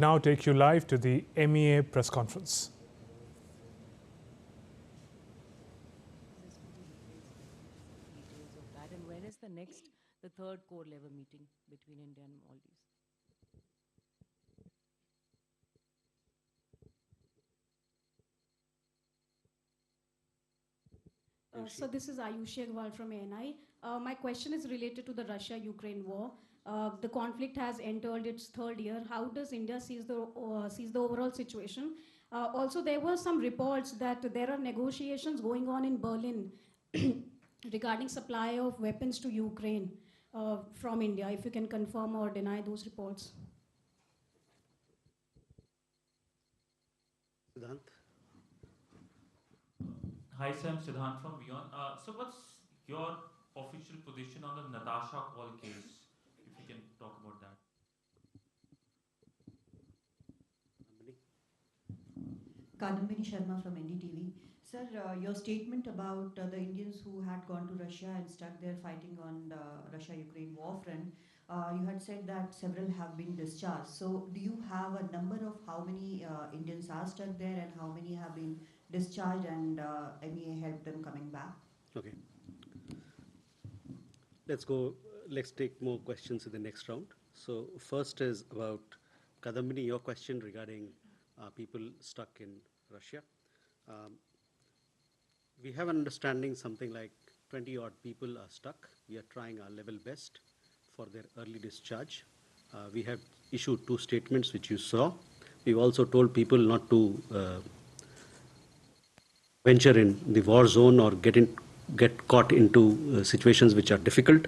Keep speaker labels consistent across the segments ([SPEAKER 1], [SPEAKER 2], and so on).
[SPEAKER 1] Now take you live to the MEA press conference.
[SPEAKER 2] And when is the third core level meeting between India and Maldives?
[SPEAKER 3] So this is Ayushi Agarwal from ANI. My question is related to the Russia-Ukraine war. The conflict has entered its third year. How does India sees the overall situation? Also, there were some reports that there are negotiations going on in Berlin regarding supply of weapons to Ukraine from India. If you can confirm or deny those reports.
[SPEAKER 4] Siddhant?
[SPEAKER 5] Hi, Sam. Siddhant from Beyond. So what's your official position on the Natasha call case? If you can talk about that.
[SPEAKER 6] Kadambini Sharma from NDTV. Sir, your statement about the Indians who had gone to Russia and stuck there fighting on the Russia-Ukraine war front, you had said that several have been discharged. So do you have a number of how many Indians are stuck there and how many have been discharged and MEA helped them coming back?
[SPEAKER 4] Okay. Let's take more questions in the next round. So first is about Kadambini, your question regarding people stuck in Russia. We have an understanding something like 20 odd people are stuck. We are trying our level best for their early discharge. We have issued 2 statements which you saw. We've also told people not to venture in the war zone or get caught into situations which are difficult.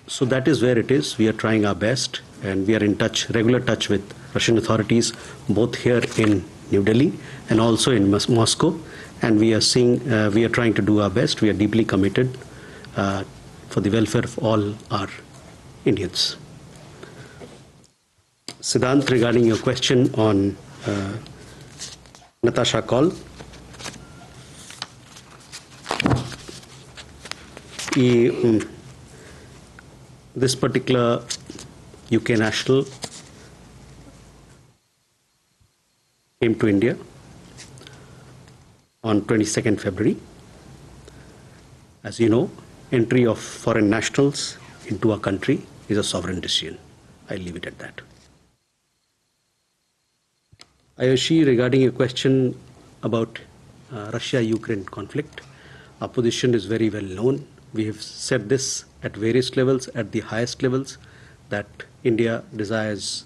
[SPEAKER 4] So that is where it is. We are trying our best and we are in regular touch with Russian authorities, both here in New Delhi and also in Moscow. And we are trying to do our best. We are deeply committed for the welfare of all our Indians. Siddhant, regarding your question on Natasha call. This particular UK national came to India on 22nd February. As you know, entry of foreign nationals into our country is a sovereign decision. I'll leave it at that. Ayushi, regarding your question about Russia-Ukraine conflict, our position is very well known. We have said this at various levels, at the highest levels, that India desires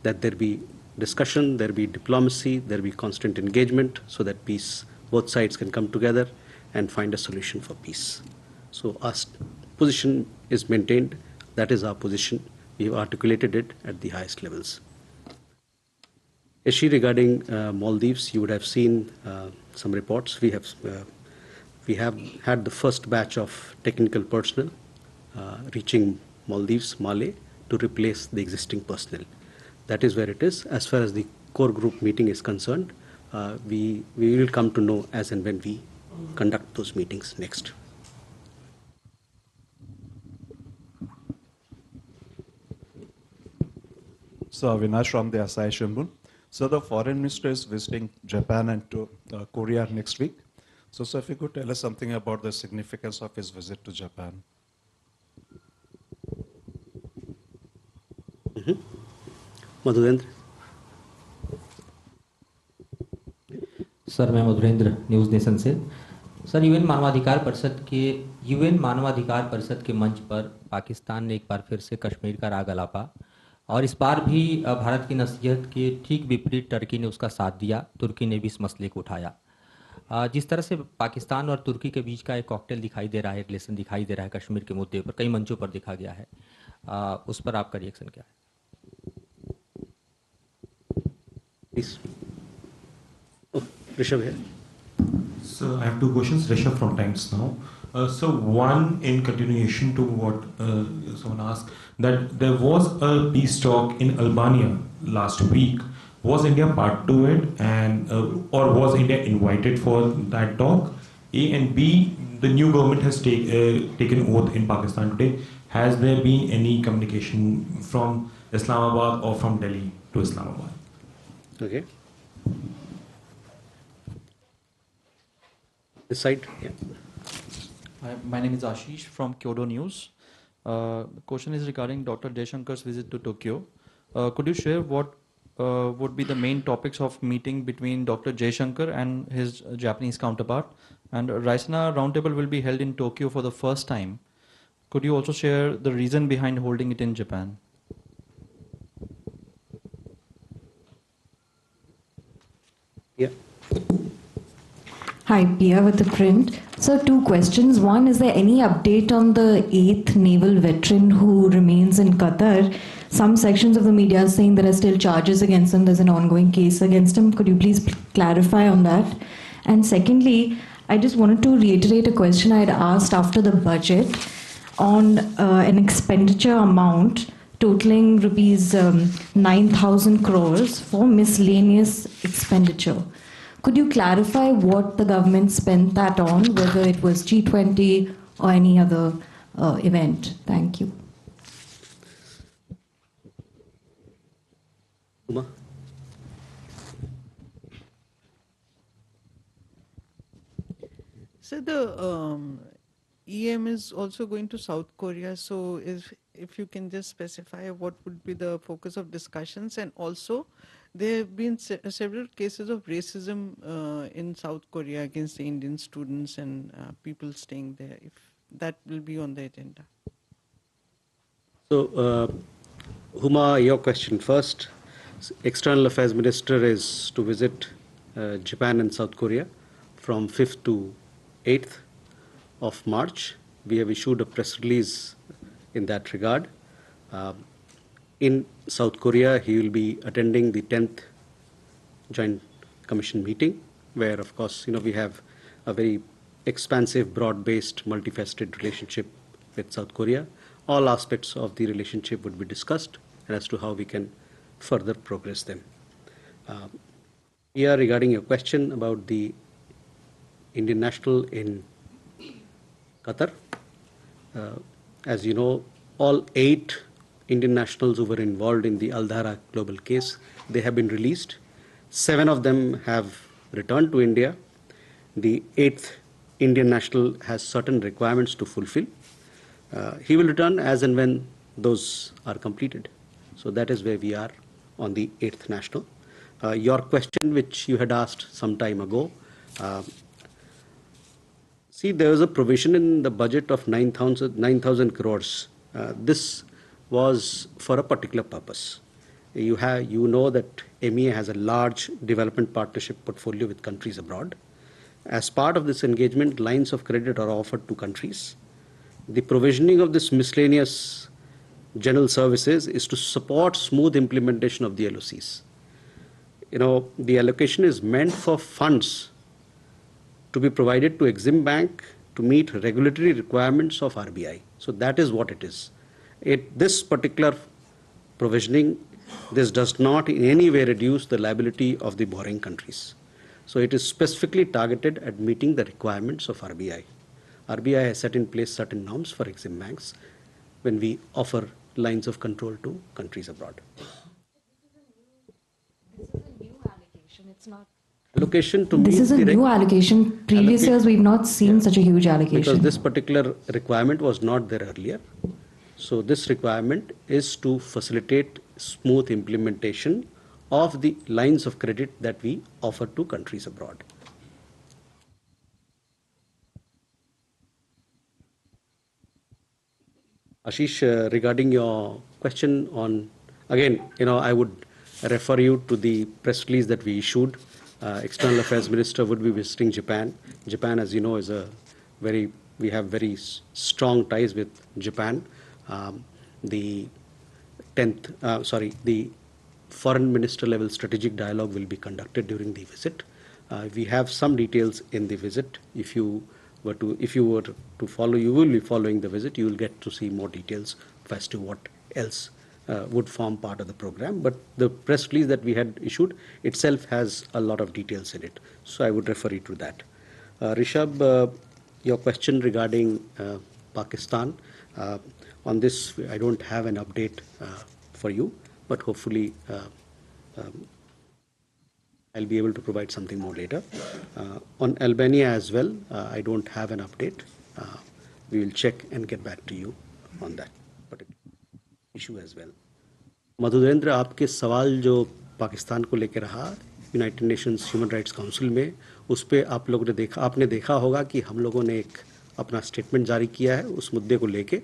[SPEAKER 4] that there be discussion, there be diplomacy, there be constant engagement so that both sides can come together and find a solution for peace. So our position is maintained. That is our position. We have articulated it at the highest levels. Yashi, regarding Maldives, you would have seen some reports. We have had the first batch of technical personnel reaching Maldives, Malé, to replace the existing personnel. That is where it is. As far as the core group meeting is concerned, we will come to know as and when we conduct those meetings next.
[SPEAKER 7] So Avinash from the Asahi Shimbun. So the foreign minister is visiting Japan and Korea next week. So if you could tell us something about the significance of his visit to Japan.
[SPEAKER 4] Madhurendra.
[SPEAKER 8] Sir मैं Madhurendra news nation से। Sir UN मानवाधिकार परिषद के मंच पर पाकिस्तान ने एक बार फिर से कश्मीर का राग अलापा और इस बार भी भारत की नसीहत के ठीक विपरीत टर्की ने उसका साथ दिया। तुर्की ने भी इस मसले को उठाया। जिस तरह से पाकिस्तान और तुर्की के बीच का एक कॉकटेल दिखाई दे रहा है, रिलेशन दिखाई दे रहा है कश्मीर के मुद्दे पर, कई मंचों पर देखा गया है, उस पर आपका रिएक्शन क्या है?
[SPEAKER 4] Rishabh here.
[SPEAKER 9] So I have 2 questions. Rishabh from Times Now. So one, in continuation to what someone asked, that there was a peace talk in Albania last week. Was India part to it, and or was India invited for that talk? A, and B, the new government has taken oath in Pakistan today. Has there been any communication from Islamabad or from Delhi to Islamabad.
[SPEAKER 4] Okay. This side, yeah.
[SPEAKER 10] Hi, my name is Ashish from Kyodo News. The question is regarding Dr. Jaishankar's visit to Tokyo. Could you share what would be the main topics of meeting between Dr. Jaishankar and his Japanese counterpart? And Raisina Roundtable will be held in Tokyo for the first time. Could you also share the reason behind holding it in Japan?
[SPEAKER 4] Yeah.
[SPEAKER 11] Hi, Pia with the print. So, two questions. One, is there any update on the 8th naval veteran who remains in Qatar? Some sections of the media are saying there are still charges against him. There's an ongoing case against him. Could you please clarify on that? And secondly, I just wanted to reiterate a question I had asked after the budget on an expenditure amount totaling rupees 9,000 crores for miscellaneous expenditure. Could you clarify what the government spent that on, whether it was G20 or any other event? Thank you.
[SPEAKER 4] Uma?
[SPEAKER 12] So the EM is also going to South Korea. So if you can just specify what would be the focus of discussions, and also there have been several cases of racism in South Korea against the Indian students and people staying there. If that will be on the agenda.
[SPEAKER 4] So, Huma, your question first. External Affairs Minister is to visit Japan and South Korea from 5th to 8th of March. We have issued a press release in that regard. In South Korea, he will be attending the 10th Joint Commission meeting, where, of course, we have a very expansive, broad-based, multifaceted relationship with South Korea. All aspects of the relationship would be discussed as to how we can further progress them. Here, regarding your question about the Indian national in Qatar, as you know, all 8 Indian nationals who were involved in the Al Dhara global case, they have been released. 7 of them have returned to India. The 8th Indian national has certain requirements to fulfill. He will return as and when those are completed. So that is where we are on the 8th national. Your question, which you had asked some time ago, see, there was a provision in the budget of 9,000 crores. This was for a particular purpose. You know that MEA has a large development partnership portfolio with countries abroad. As part of this engagement, lines of credit are offered to countries. The provisioning of this miscellaneous general services is to support smooth implementation of the LOCs. The allocation is meant for funds to be provided to Exim Bank to meet regulatory requirements of RBI. So that is what it is. This particular provisioning, this does not in any way reduce the liability of the borrowing countries. So it is specifically targeted at meeting the requirements of RBI. RBI has set in place certain norms for Exim banks when we offer lines of control to countries abroad.
[SPEAKER 11] This is a new allocation. It's not.
[SPEAKER 4] Allocation to
[SPEAKER 11] This is a new allocation. Previous years, we've not seen such a huge allocation.
[SPEAKER 4] Because this particular requirement was not there earlier. So this requirement is to facilitate smooth implementation of the lines of credit that we offer to countries abroad. Ashish, regarding your question on, again, I would refer you to the press release that we issued. External Affairs Minister would be visiting Japan. Japan, as you know, is we have very strong ties with Japan. The foreign minister level strategic dialogue will be conducted during the visit. We have some details in the visit. If you were to follow, you will be following the visit. You will get to see more details as to what else would form part of the program. But the press release that we had issued itself has a lot of details in it. So I would refer you to that. Rishabh, your question regarding Pakistan. On this, I don't have an update for you, but hopefully I'll be able to provide something more later. On Albania as well, I don't have an update. We will check and get back to you on that particular issue as well. Madhurendra, आपके सवाल जो पाकिस्तान को लेकर रहा United Nations human rights council में, उस पर आपने देखा होगा कि हम लोगों ने एक अपना स्टेटमेंट जारी किया है उस मुद्दे को लेके।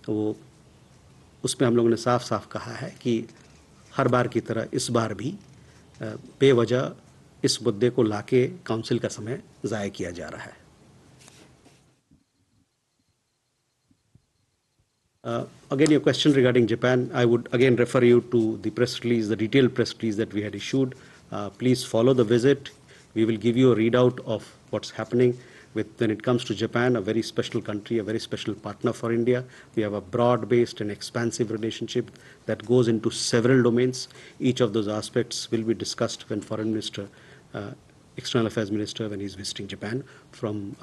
[SPEAKER 4] वो उसमें हम लोगों ने साफ साफ कहा है कि हर बार की तरह इस बार भी बेवजह इस मुद्दे को लाके काउंसिल का समय ज़ाया किया जा रहा है। Again, your question regarding Japan, I would again refer you to the press release, the detailed press release that we had issued. Please follow the visit. We will give you a readout of what's happening when it comes to Japan, a very special country, a very special partner for India. We have a broad-based and expansive relationship that goes into several domains. Each of those aspects will be discussed when Foreign Minister, External Affairs Minister, when he's visiting Japan from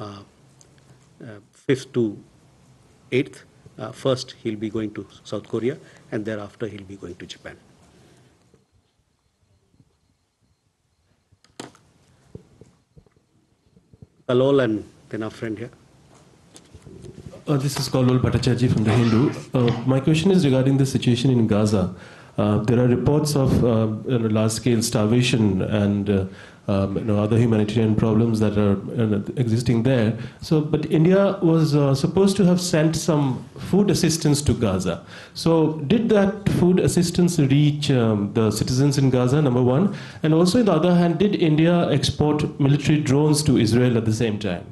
[SPEAKER 4] 5th to 8th. First, he'll be going to South Korea, and thereafter he'll be going to Japan. Kalol and then our friend here.
[SPEAKER 13] This is Kalol Bhattacharjee from The Hindu. My question is regarding the situation in Gaza. There are reports of large-scale starvation and other humanitarian problems that are existing there. So, but India was supposed to have sent some food assistance to Gaza. So, did that food assistance reach the citizens in Gaza, number one? And also, on the other hand, did India export military drones to Israel at the same time?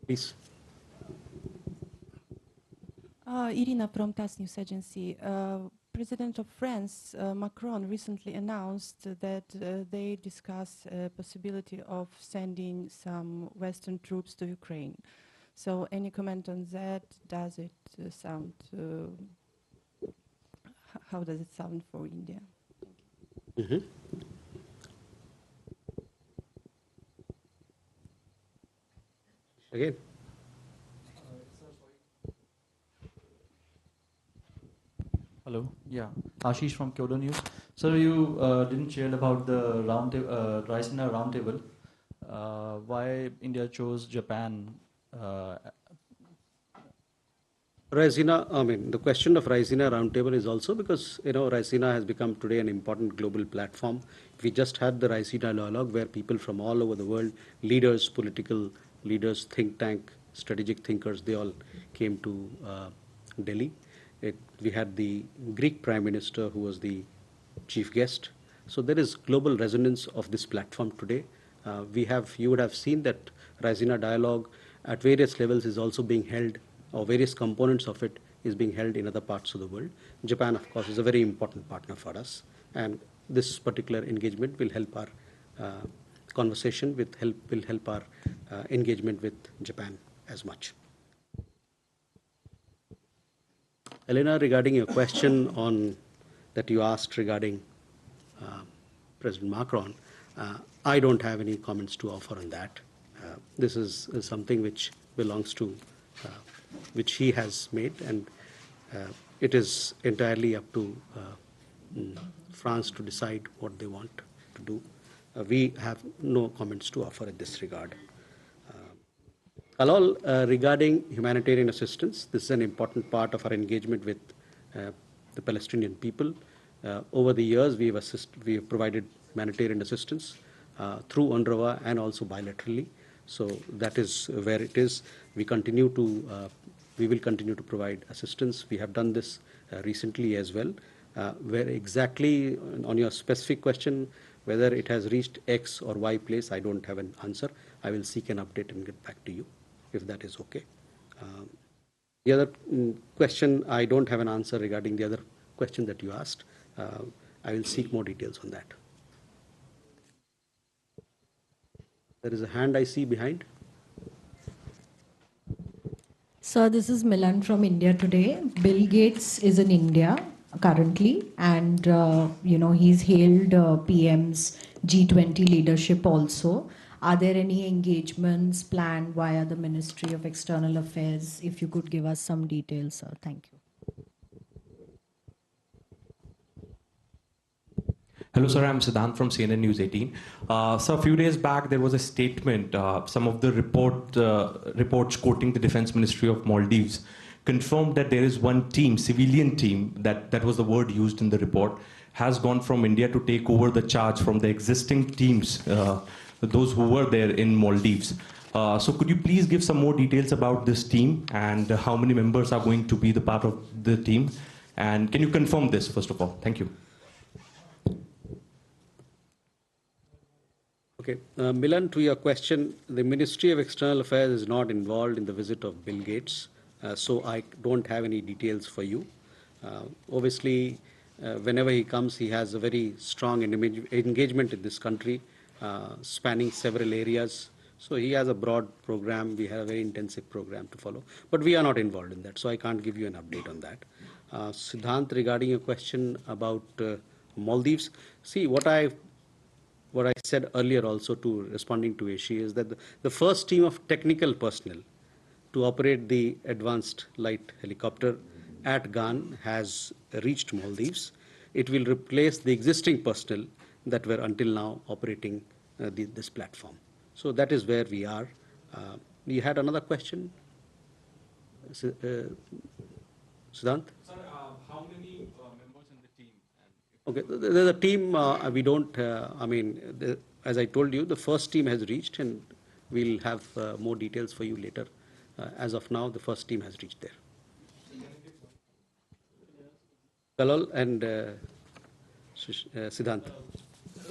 [SPEAKER 4] Please.
[SPEAKER 14] Irina from TASS News Agency. President of France, Macron, recently announced that they discuss a possibility of sending some Western troops to Ukraine. So any comment on that? Does it sound, how does it sound for India?
[SPEAKER 4] Mm-hmm. Again.
[SPEAKER 10] Hello. Yeah, Ashish from Kyoto News. Sir, you didn't share about the Raisina roundtable. Why India chose Japan?
[SPEAKER 4] Raisina, I mean, the question of Raisina roundtable is also because, Raisina has become today an important global platform. We just had the Raisina dialogue where people from all over the world, leaders, political leaders, think tank, strategic thinkers, they all came to Delhi. We had the Greek Prime Minister who was the chief guest. So there is global resonance of this platform today. You would have seen that Raisina dialogue at various levels is also being held, or various components of it is being held in other parts of the world. Japan, of course, is a very important partner for us. And this particular engagement will help our conversation, will help our engagement with Japan as much. Elena, regarding your question that you asked regarding President Macron, I don't have any comments to offer on that. This is something which belongs to, which he has made, and it is entirely up to France to decide what they want to do. We have no comments to offer in this regard. Kalol, regarding humanitarian assistance, this is an important part of our engagement with the Palestinian people. Over the years, we have provided humanitarian assistance through UNRWA and also bilaterally. So that is where it is. We will continue to provide assistance. We have done this recently as well. Where exactly, on your specific question, whether it has reached X or Y place, I don't have an answer. I will seek an update and get back to you, if that is okay. The other question, I don't have an answer regarding the other question that you asked. I will seek more details on that. There is a hand I see behind.
[SPEAKER 11] Sir, this is Milan from India Today. Bill Gates is in India currently, and he's hailed PMs G20 leadership also. Are there any engagements planned via the Ministry of External Affairs? If you could give us some details, sir. Thank you.
[SPEAKER 15] Hello, sir. I'm Siddhant from CNN News 18. So a few days back, there was a statement. Some of the reports quoting the Defense Ministry of Maldives confirmed that there is one team, civilian team, that was the word used in the report, has gone from India to take over the charge from the existing teams, those who were there in Maldives. So could you please give some more details about this team and how many members are going to be the part of the team? And can you confirm this, first of all? Thank you.
[SPEAKER 4] Okay, Milan, to your question, the Ministry of External Affairs is not involved in the visit of Bill Gates, so I don't have any details for you. Obviously, whenever he comes, he has a very strong engagement in this country, spanning several areas. So he has a broad program. We have a very intensive program to follow, but we are not involved in that, so I can't give you an update on that. Siddhant, regarding your question about Maldives, see, what I said earlier also to responding to Ashi is that the first team of technical personnel to operate the advanced light helicopter at GAN has reached Maldives. It will replace the existing personnel that were until now operating this platform. So that is where we are. You had another question, Siddhant?
[SPEAKER 15] Sir, how many members in the team?
[SPEAKER 4] Okay, there's a team, we don't, as I told you, the first team has reached and we'll have more details for you later. As of now, the first team has reached there. Kalal and Siddhant.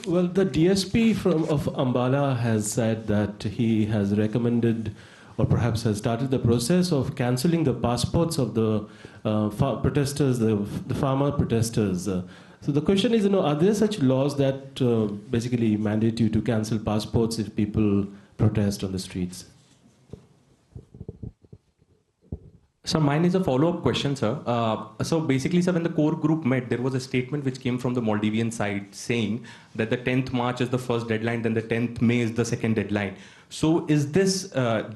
[SPEAKER 13] Well, the DSP of Ambala has said that he has recommended or perhaps has started the process of cancelling the passports of the protesters, the farmer protesters. So the question is, are there such laws that basically mandate you to cancel passports if people protest on the streets?
[SPEAKER 15] So mine is a follow-up question, sir. So basically, sir, when the core group met, there was a statement which came from the Maldivian side saying that the 10th March is the first deadline, then the 10th May is the second deadline. So is this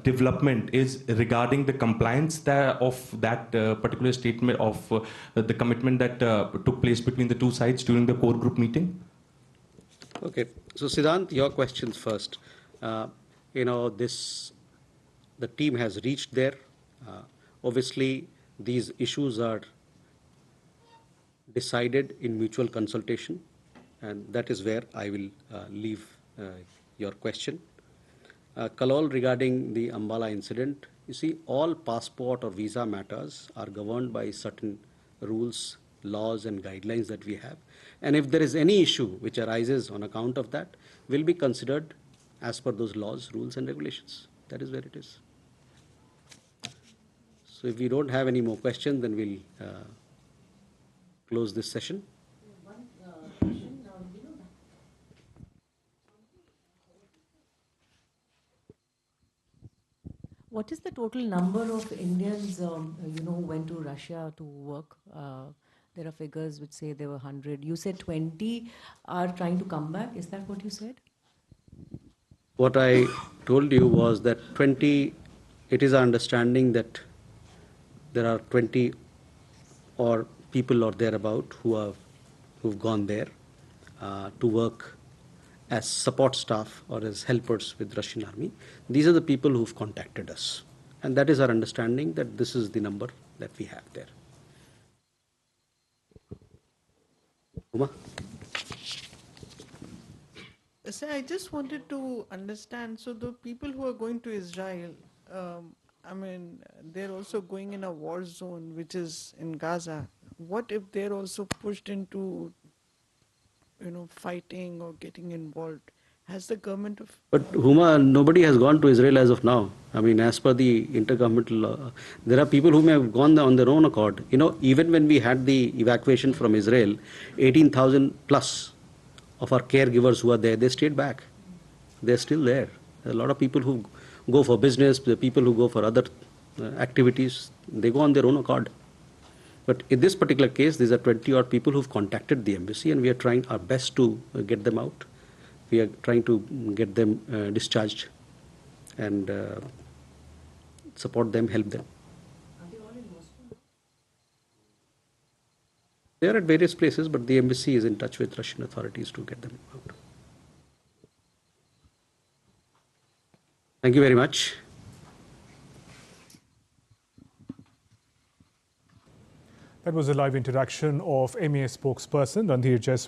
[SPEAKER 15] development is regarding the compliance of that particular statement of the commitment that took place between the two sides during the core group meeting?
[SPEAKER 4] Okay, so Siddhant, your questions first. The team has reached there. Obviously, these issues are decided in mutual consultation, and that is where I will leave your question. Kalol, regarding the Ambala incident, you see, all passport or visa matters are governed by certain rules, laws, and guidelines that we have. And if there is any issue which arises on account of that, will be considered as per those laws, rules, and regulations. That is where it is. So if we don't have any more questions, then we'll close this session.
[SPEAKER 2] What is the total number of Indians, who went to Russia to work? There are figures which say there were 100. You said 20 are trying to come back. Is that what you said?
[SPEAKER 4] What I told you was that 20, it is our understanding that there are 20 or people or thereabout who've gone there to work as support staff or as helpers with Russian army. These are the people who've contacted us. And that is our understanding that this is the number that we have there. Uma?
[SPEAKER 12] So I just wanted to understand, so the people who are going to Israel, they're also going in a war zone, which is in Gaza. What if they're also pushed into, fighting or getting involved? Has the government of...
[SPEAKER 4] But Huma, nobody has gone to Israel as of now. As per the intergovernmental law, there are people who may have gone there on their own accord. Even when we had the evacuation from Israel, 18,000 plus of our caregivers who are there, they stayed back. They're still there. There are a lot of people who go for business, the people who go for other activities, they go on their own accord. But in this particular case, these are 20 odd people who've contacted the embassy, and we are trying our best to get them out. we are trying to get them discharged and support them, help them. They are at various places, but the embassy is in touch with Russian authorities to get them out. Thank you very much.
[SPEAKER 1] That was a live interaction of MEA spokesperson Randhir Jaiswal.